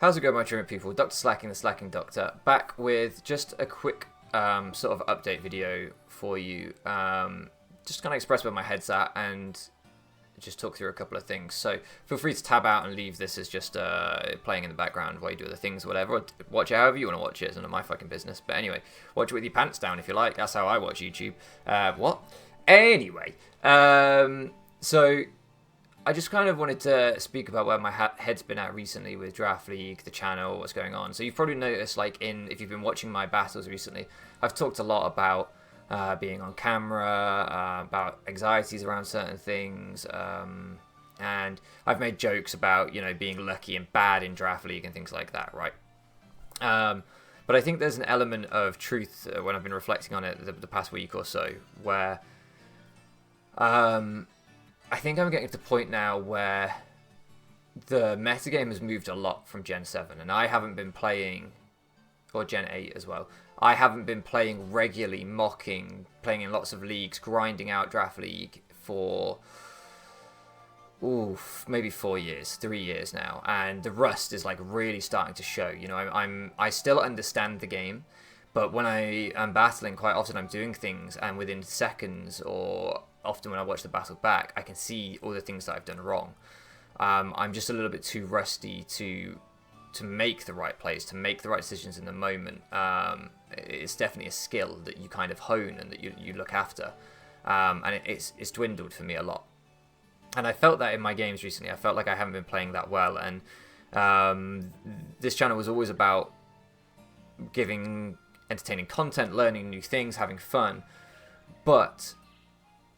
How's it going, my dream people? Dr. Slacking, the Slacking Doctor, back with just a quick sort of update video for you. Just kind of express where my head's at and just talk through a couple of things. So feel free to tab out and leave this as just playing in the background while you do other things, whatever. Or watch it however you want to watch it. It's none of my fucking business. But anyway, watch it with your pants down if you like. That's how I watch YouTube. What? Anyway, so I just kind of wanted to speak about where my head's been at recently with Draft League, the channel, what's going on. So you've probably noticed, like, if you've been watching my battles recently, I've talked a lot about being on camera, about anxieties around certain things, and I've made jokes about, being lucky and bad in Draft League and things like that, right? But I think there's an element of truth when I've been reflecting on it the past week or so, where I think I'm getting to the point now where the metagame has moved a lot from Gen 7, and I haven't been playing, or Gen 8 as well, I haven't been playing regularly, playing in lots of leagues, grinding out Draft League for, maybe 4 years, 3 years now, and the rust is like really starting to show. I still understand the game, but when I am battling, quite often I'm doing things, and within seconds, or often when I watch the battle back, I can see all the things that I've done wrong. I'm just a little bit too rusty to make the right plays, to make the right decisions in the moment. It's definitely a skill that you kind of hone and that you look after. And it's dwindled for me a lot. And I felt that in my games recently. I felt like I haven't been playing that well. And this channel was always about giving entertaining content, learning new things, having fun. But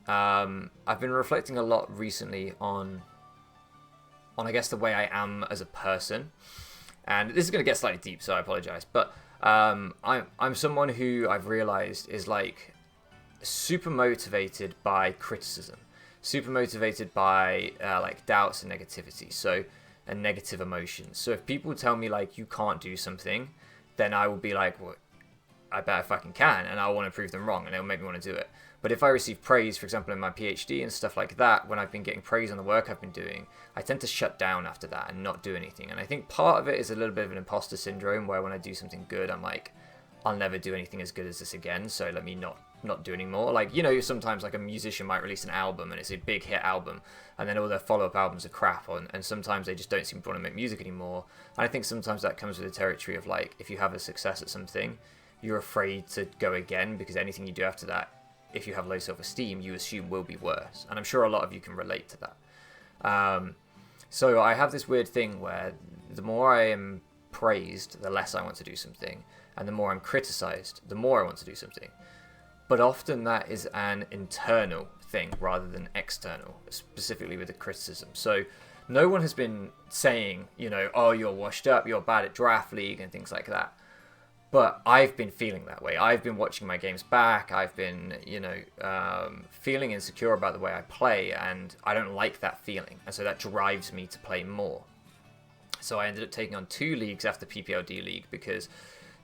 I've been reflecting a lot recently on I guess the way I am as a person, and this is going to get slightly deep, so I apologize. But I'm someone who I've realized is like super motivated by criticism, super motivated by like doubts and negativity, and negative emotions. So if people tell me like you can't do something, then I will be like, well, I bet I fucking can, and I want to prove them wrong, and it'll make me want to do it. But if I receive praise, for example, in my PhD and stuff like that, when I've been getting praise on the work I've been doing, I tend to shut down after that and not do anything. And I think part of it is a little bit of an imposter syndrome, where when I do something good, I'm like, I'll never do anything as good as this again, so let me not do anymore. Like, sometimes like a musician might release an album and it's a big hit album, and then all their follow-up albums are crap, and sometimes they just don't seem to want to make music anymore. And I think sometimes that comes with the territory of, like, if you have a success at something, you're afraid to go again, because anything you do after that, if you have low self-esteem, you assume will be worse. And I'm sure a lot of you can relate to that. So I have this weird thing where the more I am praised, the less I want to do something. And the more I'm criticized, the more I want to do something. But often that is an internal thing rather than external, specifically with the criticism. So no one has been saying, oh, you're washed up, you're bad at Draft League and things like that. But I've been feeling that way. I've been watching my games back. I've been, feeling insecure about the way I play, and I don't like that feeling. And so that drives me to play more. So I ended up taking on 2 leagues after PPLD League, because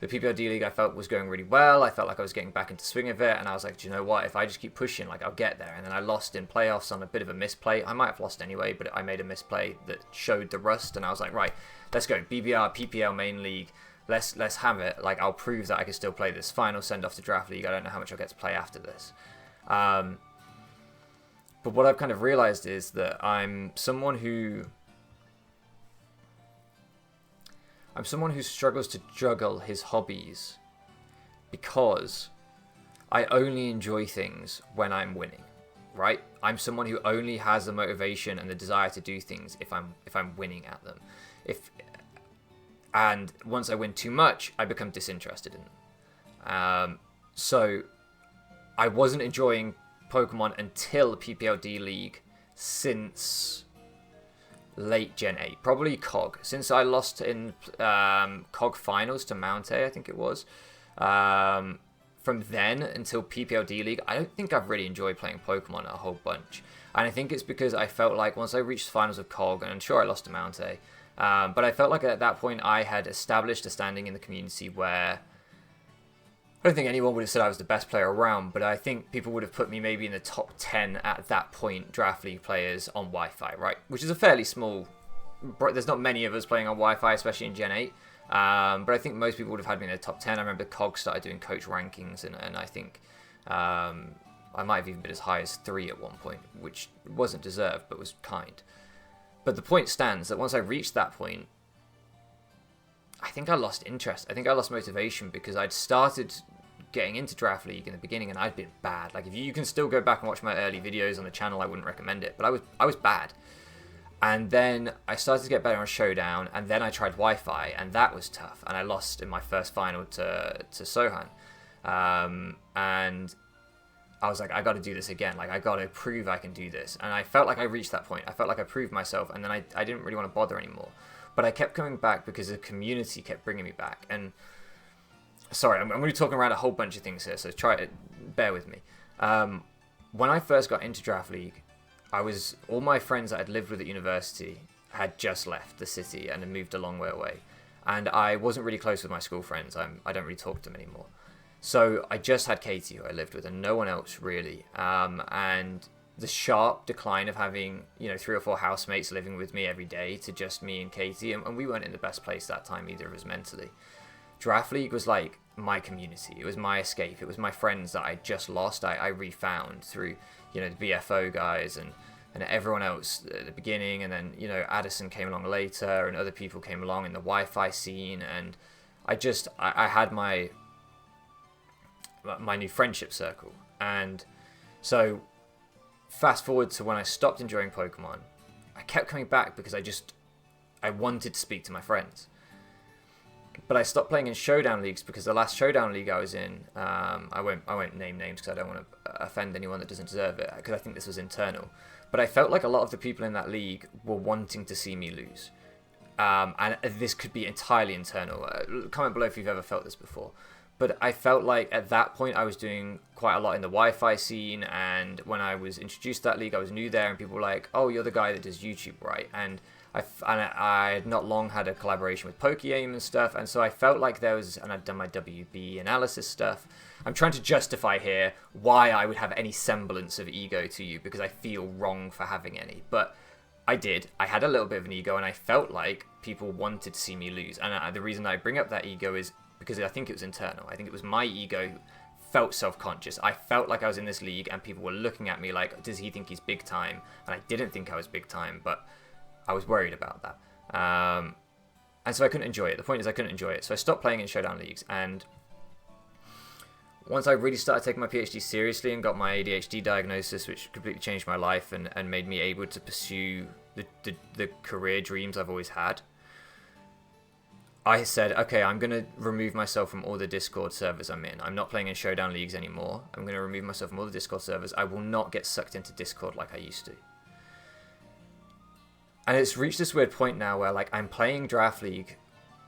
the PPLD League I felt was going really well. I felt like I was getting back into swing of it, and I was like, do you know what? If I just keep pushing, like, I'll get there. And then I lost in playoffs on a bit of a misplay. I might have lost anyway, but I made a misplay that showed the rust, and I was like, right, let's go. BBR, PPL main league. Let's have it. Like, I'll prove that I can still play this. Final send-off to Draft League. I don't know how much I'll get to play after this. But what I've kind of realized is that I'm someone who struggles to juggle his hobbies, because I only enjoy things when I'm winning, right? I'm someone who only has the motivation and the desire to do things if I'm winning at them. And once I win too much, I become disinterested in them. So I wasn't enjoying Pokemon until PPLD League since late Gen 8. Probably COG. Since I lost in COG finals to Mount A, I think it was. From then until PPLD League, I don't think I've really enjoyed playing Pokemon a whole bunch. And I think it's because I felt like once I reached finals of COG, and I'm sure I lost to Mount A, but I felt like at that point I had established a standing in the community where I don't think anyone would have said I was the best player around, but I think people would have put me maybe in the top 10 at that point, Draft League players on Wi-Fi, right? Which is a fairly small there's not many of us playing on Wi-Fi, especially in Gen 8. But I think most people would have had me in the top 10. I remember Cog started doing coach rankings, and I think I might have even been as high as 3 at one point, which wasn't deserved, but was kind. But the point stands that once I reached that point, I think I lost interest. I think I lost motivation because I'd started getting into Draft League in the beginning, and I'd been bad. Like, if you can still go back and watch my early videos on the channel, I wouldn't recommend it, but I was bad. And then I started to get better on Showdown, and then I tried Wi-Fi, and that was tough. And I lost in my first final to Sohan. And I was like, I got to do this again. Like, I got to prove I can do this. And I felt like I reached that point. I felt like I proved myself, and then I didn't really want to bother anymore. But I kept coming back because the community kept bringing me back. And sorry, I'm going to be talking around a whole bunch of things here, so bear with me. When I first got into Draft League, all my friends that I'd lived with at university had just left the city and had moved a long way away. And I wasn't really close with my school friends. I don't really talk to them anymore. So I just had Katie, who I lived with, and no one else really. And the sharp decline of having, 3 or 4 housemates living with me every day to just me and Katie, and we weren't in the best place that time, either of us mentally. Draft League was like my community. It was my escape. It was my friends that I just lost. I refound through, the BFO guys and everyone else at the beginning. And then, Addison came along later and other people came along in the Wi-Fi scene. And I had my new friendship circle. And so fast forward to when I stopped enjoying Pokemon, I kept coming back because I wanted to speak to my friends. But I stopped playing in Showdown Leagues because the last Showdown League I was in, I won't name names because I don't want to offend anyone that doesn't deserve it, because I think this was internal. But I felt like a lot of the people in that league were wanting to see me lose. And this could be entirely internal. Comment below if you've ever felt this before. But I felt like at that point I was doing quite a lot in the Wi-Fi scene, and when I was introduced to that league, I was new there, and people were like, "Oh, you're the guy that does YouTube, right?" And I had not long had a collaboration with PokeAim and stuff, and so I felt like and I'd done my WB analysis stuff. I'm trying to justify here why I would have any semblance of ego to you, because I feel wrong for having any, but I did. I had a little bit of an ego, and I felt like people wanted to see me lose, and the reason I bring up that ego is because I think it was internal. I think it was my ego felt self-conscious. I felt like I was in this league, and people were looking at me like, does he think he's big time? And I didn't think I was big time, but I was worried about that. And so I couldn't enjoy it. The point is I couldn't enjoy it. So I stopped playing in Showdown Leagues. And once I really started taking my PhD seriously and got my ADHD diagnosis, which completely changed my life and made me able to pursue the career dreams I've always had, I said, okay, I'm going to remove myself from all the Discord servers I'm in. I'm not playing in Showdown Leagues anymore. I'm going to remove myself from all the Discord servers. I will not get sucked into Discord like I used to. And it's reached this weird point now where, like, I'm playing Draft League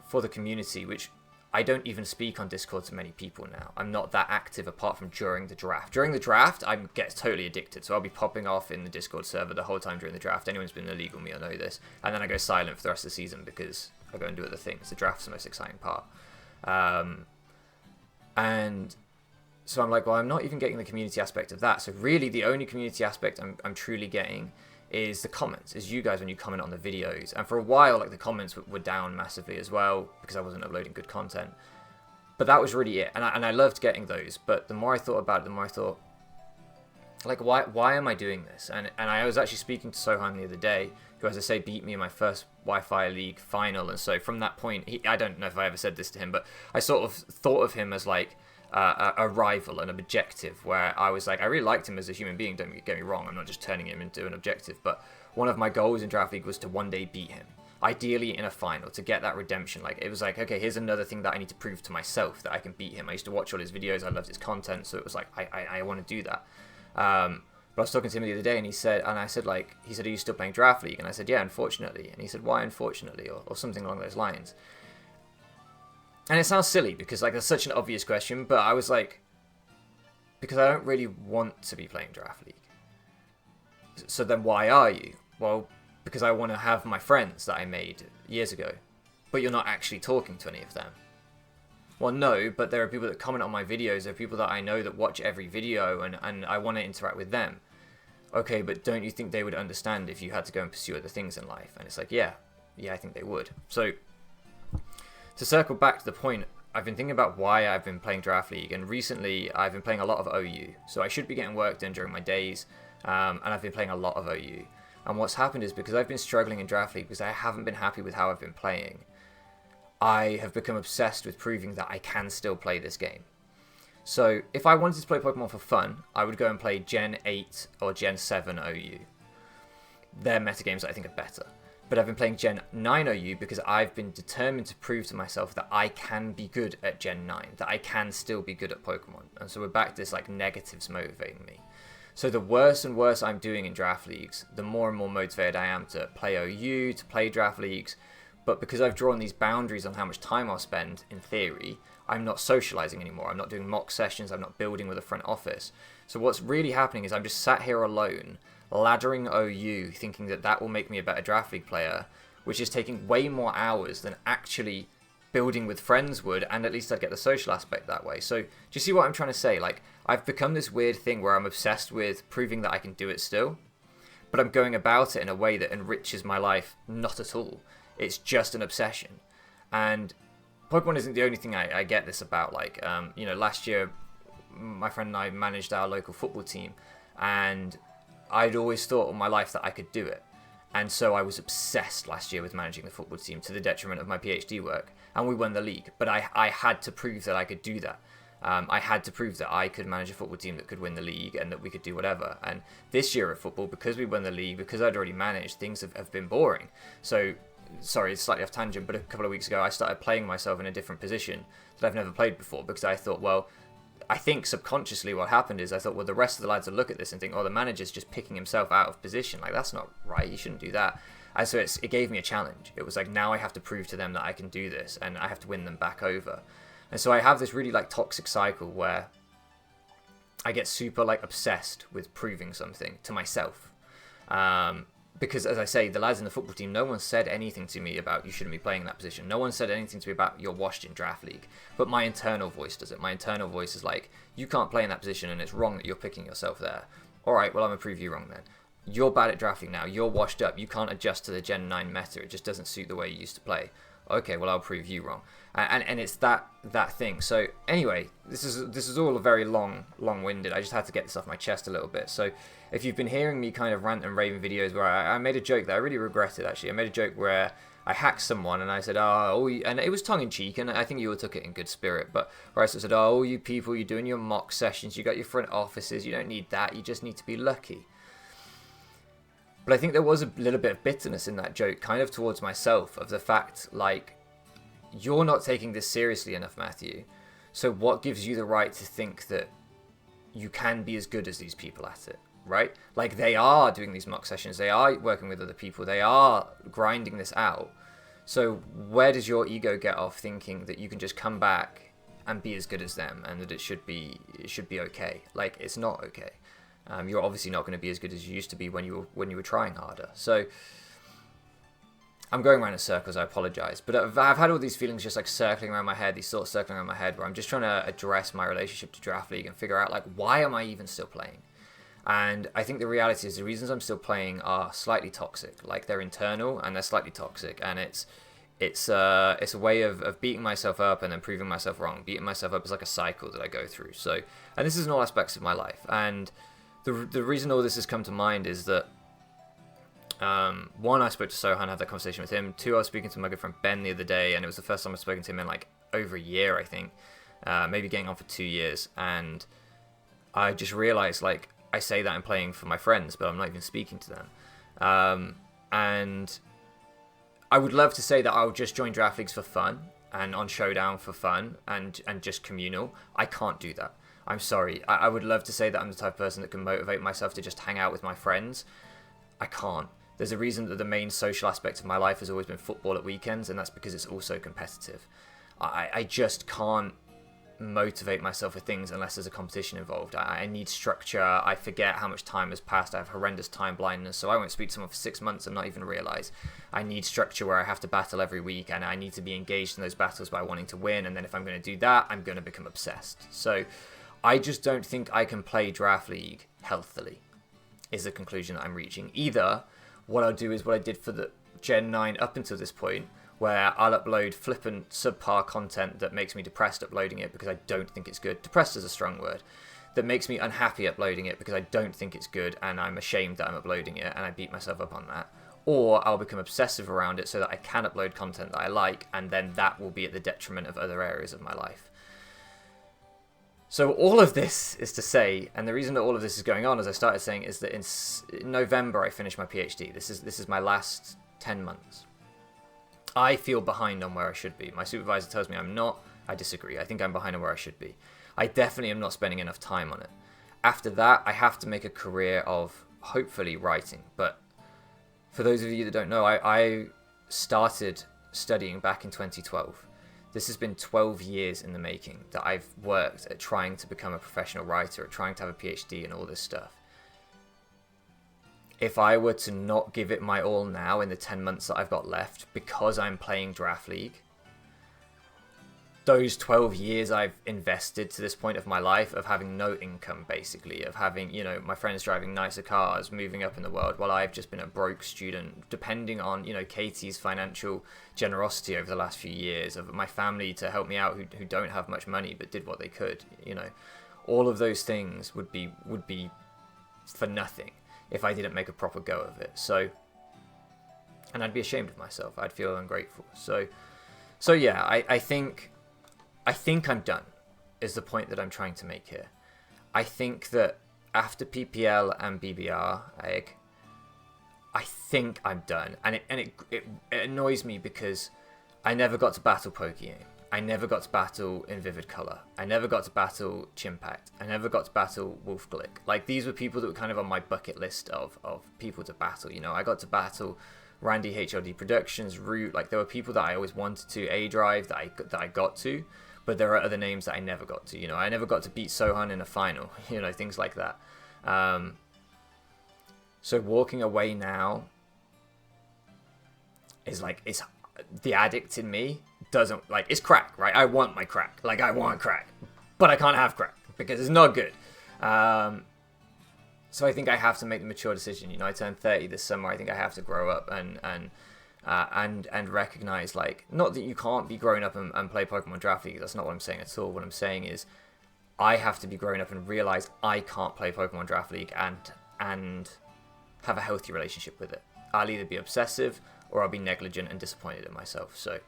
for the community, which I don't even speak on Discord to many people now. I'm not that active apart from during the draft. During the draft, I get totally addicted. So I'll be popping off in the Discord server the whole time during the draft. Anyone who's been in the league with me will know this. And then I go silent for the rest of the season because I go and do other things. The draft's the most exciting part. And so I'm like, well, I'm not even getting the community aspect of that. So really the only community aspect I'm truly getting is the comments, is you guys when you comment on the videos. And for a while, like, the comments were down massively as well because I wasn't uploading good content. But that was really it. And I loved getting those. But the more I thought about it, the more I thought, like, why am I doing this? And I was actually speaking to Sohan the other day, who, as I say, beat me in my first Wi-Fi League final. And so from that point, I don't know if I ever said this to him, but I sort of thought of him as like a rival, an objective, where I was like, I really liked him as a human being, don't get me wrong, I'm not just turning him into an objective, but one of my goals in Draft League was to one day beat him, ideally in a final, to get that redemption. Like, it was like, okay, here's another thing that I need to prove to myself, that I can beat him. I used to watch all his videos, I loved his content, so it was like, I want to do that. But I was talking to him the other day, and he said, are you still playing Draft League? And I said, yeah, unfortunately. And he said, why unfortunately? Or something along those lines. And it sounds silly because, like, that's such an obvious question, but I was like, because I don't really want to be playing Draft League. So then why are you? Well, because I want to have my friends that I made years ago. But you're not actually talking to any of them. Well, no, but there are people that comment on my videos, there are people that I know that watch every video, and I want to interact with them. Okay, but don't you think they would understand if you had to go and pursue other things in life? And it's like, yeah, yeah, I think they would. So to circle back to the point, I've been thinking about why I've been playing Draft League, and recently I've been playing a lot of OU. So I should be getting work done during my days, and I've been playing a lot of OU. And what's happened is, because I've been struggling in Draft League because I haven't been happy with how I've been playing, I have become obsessed with proving that I can still play this game. So if I wanted to play Pokemon for fun, I would go and play Gen 8 or Gen 7 OU. They're metagames that I think are better. But I've been playing Gen 9 OU because I've been determined to prove to myself that I can be good at Gen 9, that I can still be good at Pokemon. And so we're back to this like negatives motivating me. So the worse and worse I'm doing in Draft Leagues, the more and more motivated I am to play OU, to play Draft Leagues. But because I've drawn these boundaries on how much time I'll spend, in theory, I'm not socializing anymore. I'm not doing mock sessions. I'm not building with a front office. So what's really happening is I'm just sat here alone, laddering OU, thinking that that will make me a better Draft League player, which is taking way more hours than actually building with friends would, and at least I'd get the social aspect that way. So do you see what I'm trying to say? Like, I've become this weird thing where I'm obsessed with proving that I can do it still, but I'm going about it in a way that enriches my life not at all. It's just an obsession. And Pokemon isn't the only thing I get this about. Like, last year, my friend and I managed our local football team, and I'd always thought all my life that I could do it. And so I was obsessed last year with managing the football team to the detriment of my PhD work. And we won the league. But I had to prove that I could do that. I had to prove that I could manage a football team that could win the league and that we could do whatever. And this year at football, because we won the league, because I'd already managed, things have been boring. So, sorry, it's slightly off tangent, but a couple of weeks ago I started playing myself in a different position that I've never played before, because I thought, well, I think subconsciously what happened is I thought, well, the rest of the lads will look at this and think, oh, the manager's just picking himself out of position. Like, that's not right. You shouldn't do that. And so it gave me a challenge. It was like, now I have to prove to them that I can do this, and I have to win them back over. And so I have this really like toxic cycle where I get super like obsessed with proving something to myself. Because, as I say, the lads in the football team, no one said anything to me about you shouldn't be playing in that position. No one said anything to me about you're washed in Draft League. But my internal voice does it. My internal voice is like, you can't play in that position and it's wrong that you're picking yourself there. All right, well, I'm going to prove you wrong then. You're bad at Draft League now. You're washed up. You can't adjust to the Gen 9 meta. It just doesn't suit the way you used to play. Okay, well, I'll prove you wrong. And it's that thing. So anyway, this is all very long-winded. I just had to get this off my chest a little bit. So if you've been hearing me kind of rant and rave in videos where I made a joke that I really regretted, actually. I made a joke where I hacked someone and I said, and it was tongue-in-cheek, and I think you all took it in good spirit, but where I said, all you people, you're doing your mock sessions, you got your front offices, you don't need that, you just need to be lucky. But I think there was a little bit of bitterness in that joke, kind of towards myself, of the fact, like, you're not taking this seriously enough, Matthew. So what gives you the right to think that you can be as good as these people at it, right? Like, they are doing these mock sessions, they are working with other people, they are grinding this out. So where does your ego get off thinking that you can just come back and be as good as them, and that it should be okay? Like, it's not okay. You're obviously not going to be as good as you used to be when you were trying harder. So I'm going around in circles, I apologize. But I've had all these feelings just like circling around my head, these thoughts circling around my head, where I'm just trying to address my relationship to Draft League and figure out, like, why am I even still playing? And I think the reality is the reasons I'm still playing are slightly toxic. Like, they're internal and they're slightly toxic. And it's a way of beating myself up and then proving myself wrong. Beating myself up is like a cycle that I go through. So, and this is in all aspects of my life. And the reason all this has come to mind is that, one, I spoke to Sohan, had that conversation with him. Two, I was speaking to my good friend Ben the other day, and it was the first time I've spoken to him in like over a year, I think, maybe getting on for 2 years. And I just realized, like, I say that I'm playing for my friends, but I'm not even speaking to them. And I would love to say that I'll just join Draft Leagues for fun and on Showdown for fun and just communal. I can't do that. I'm sorry. I would love to say that I'm the type of person that can motivate myself to just hang out with my friends. I can't. There's a reason that the main social aspect of my life has always been football at weekends, and that's because it's also competitive. I just can't motivate myself for things unless there's a competition involved. I need structure. I forget how much time has passed. I have horrendous time blindness, so I won't speak to someone for 6 months and not even realise. I need structure where I have to battle every week, and I need to be engaged in those battles by wanting to win, and then if I'm going to do that, I'm going to become obsessed. So I just don't think I can play Draft League healthily, is the conclusion that I'm reaching. Either what I'll do is what I did for Gen 9 up until this point, where I'll upload flippant subpar content that makes me depressed uploading it because I don't think it's good. Depressed is a strong word. That makes me unhappy uploading it because I don't think it's good and I'm ashamed that I'm uploading it and I beat myself up on that. Or I'll become obsessive around it so that I can upload content that I like, and then that will be at the detriment of other areas of my life. So all of this is to say, and the reason that all of this is going on, as I started saying, is that in November I finished my PhD. This is my last 10 months. I feel behind on where I should be. My supervisor tells me I'm not. I disagree. I think I'm behind on where I should be. I definitely am not spending enough time on it. After that, I have to make a career of, hopefully, writing. But for those of you that don't know, I started studying back in 2012. This has been 12 years in the making that I've worked at trying to become a professional writer, at trying to have a PhD and all this stuff. If I were to not give it my all now in the 10 months that I've got left because I'm playing Draft League, those 12 years I've invested to this point of my life of having no income, basically, of having, you know, my friends driving nicer cars, moving up in the world, while I've just been a broke student, depending on, you know, Katie's financial generosity over the last few years, of my family to help me out who don't have much money but did what they could, you know, all of those things would be for nothing if I didn't make a proper go of it. So, and I'd be ashamed of myself. I'd feel ungrateful. So yeah, I think I'm done, is the point that I'm trying to make here. I think that after PPL and BBR, I think I'm done. And it annoys me because I never got to battle Pokemon. I never got to battle in Vivid Color. I never got to battle Chimpact. I never got to battle Wolfglick. Like, these were people that were kind of on my bucket list of people to battle. You know, I got to battle Randy HLD Productions, Root. Like, there were people that I always wanted to, A-Drive, that I got to. But there are other names that I never got to. You know, I never got to beat Sohan in a final. You know, things like that. So walking away now is like, it's the addict in me doesn't, like, it's crack, right? I want my crack. Like, I want crack. But I can't have crack because it's not good. So I think I have to make the mature decision. You know, I turned 30 this summer. I think I have to grow up and recognize, like, not that you can't be grown up and play Pokemon Draft League. That's not what I'm saying at all. What I'm saying is I have to be grown up and realize I can't play Pokemon Draft League and have a healthy relationship with it. I'll either be obsessive or I'll be negligent and disappointed in myself. So,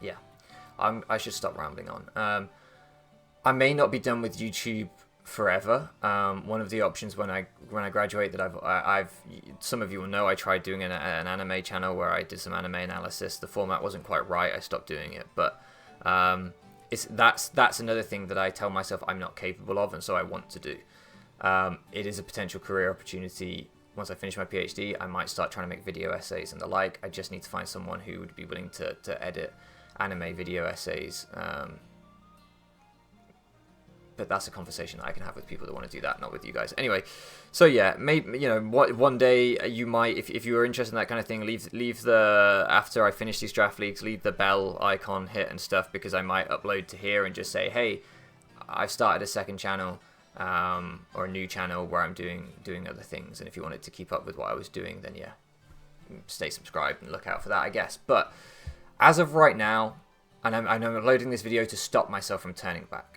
yeah, I should stop rambling on. I may not be done with YouTube forever. One of the options when I graduate that I've some of you will know, I tried doing an anime channel where I did some anime analysis. The format wasn't quite right. I stopped doing it, but that's another thing that I tell myself I'm not capable of, and so I want to do. It is a potential career opportunity. Once I finish my PhD, I might start trying to make video essays and the like. I just need to find someone who would be willing to edit anime video essays. But that's a conversation that I can have with people that want to do that, not with you guys. Anyway, so yeah, maybe, you know, one day you might, if you are interested in that kind of thing, leave the, after I finish these draft leagues, leave the bell icon hit and stuff, because I might upload to here and just say, hey, I've started a second channel, or a new channel where I'm doing other things. And if you wanted to keep up with what I was doing, then yeah, stay subscribed and look out for that, I guess. But as of right now, and I'm uploading this video to stop myself from turning back.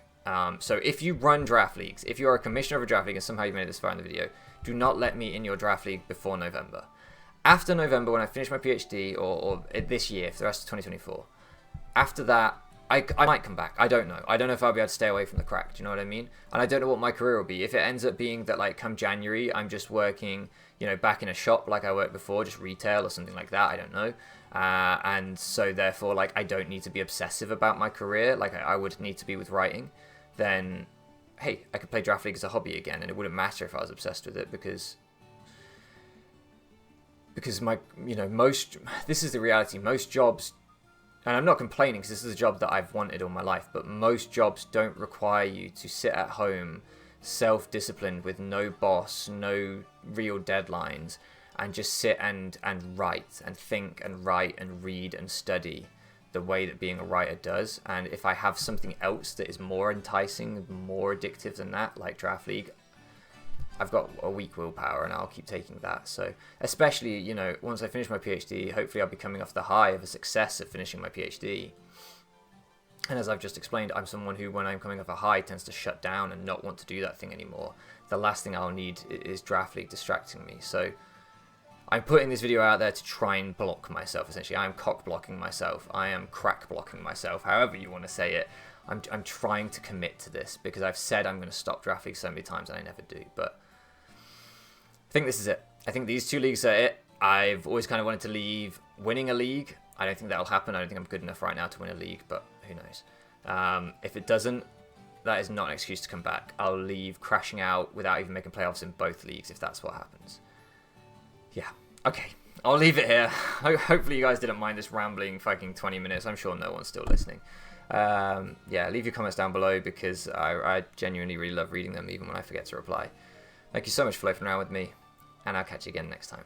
So if you run draft leagues, if you're a commissioner of a draft league and somehow you made it this far in the video, do not let me in your draft league before November. After November, when I finish my PhD, or this year, for the rest of 2024, after that, I might come back. I don't know. I don't know if I'll be able to stay away from the crack. Do you know what I mean? And I don't know what my career will be. If it ends up being that, like, come January, I'm just working, you know, back in a shop like I worked before, just retail or something like that, I don't know. And so therefore, like, I don't need to be obsessive about my career like I would need to be with writing. Then, hey, I could play Draft League as a hobby again, and it wouldn't matter if I was obsessed with it, because my, you know, this is the reality, most jobs, and I'm not complaining because this is a job that I've wanted all my life, but most jobs don't require you to sit at home, self-disciplined, with no boss, no real deadlines, and just sit and write, and think, and write, and read, and study the way that being a writer does. And if I have something else that is more enticing, more addictive than that, like Draft League, I've got a weak willpower, and I'll keep taking that. So especially, you know, once I finish my PhD, hopefully I'll be coming off the high of a success of finishing my PhD. And as I've just explained, I'm someone who, when I'm coming off a high, tends to shut down and not want to do that thing anymore. The last thing I'll need is Draft League distracting me. So I'm putting this video out there to try and block myself, essentially. I am cock blocking myself. I am crack blocking myself, however you want to say it. I'm trying to commit to this because I've said I'm going to stop Draft League so many times and I never do. But I think this is it. I think these 2 leagues are it. I've always kind of wanted to leave winning a league. I don't think that'll happen. I don't think I'm good enough right now to win a league, but who knows. If it doesn't, that is not an excuse to come back. I'll leave crashing out without even making playoffs in both leagues if that's what happens. Yeah, okay. I'll leave it here. Hopefully you guys didn't mind this rambling fucking 20 minutes. I'm sure no one's still listening. Yeah, leave your comments down below because I genuinely really love reading them even when I forget to reply. Thank you so much for loafing around with me, and I'll catch you again next time.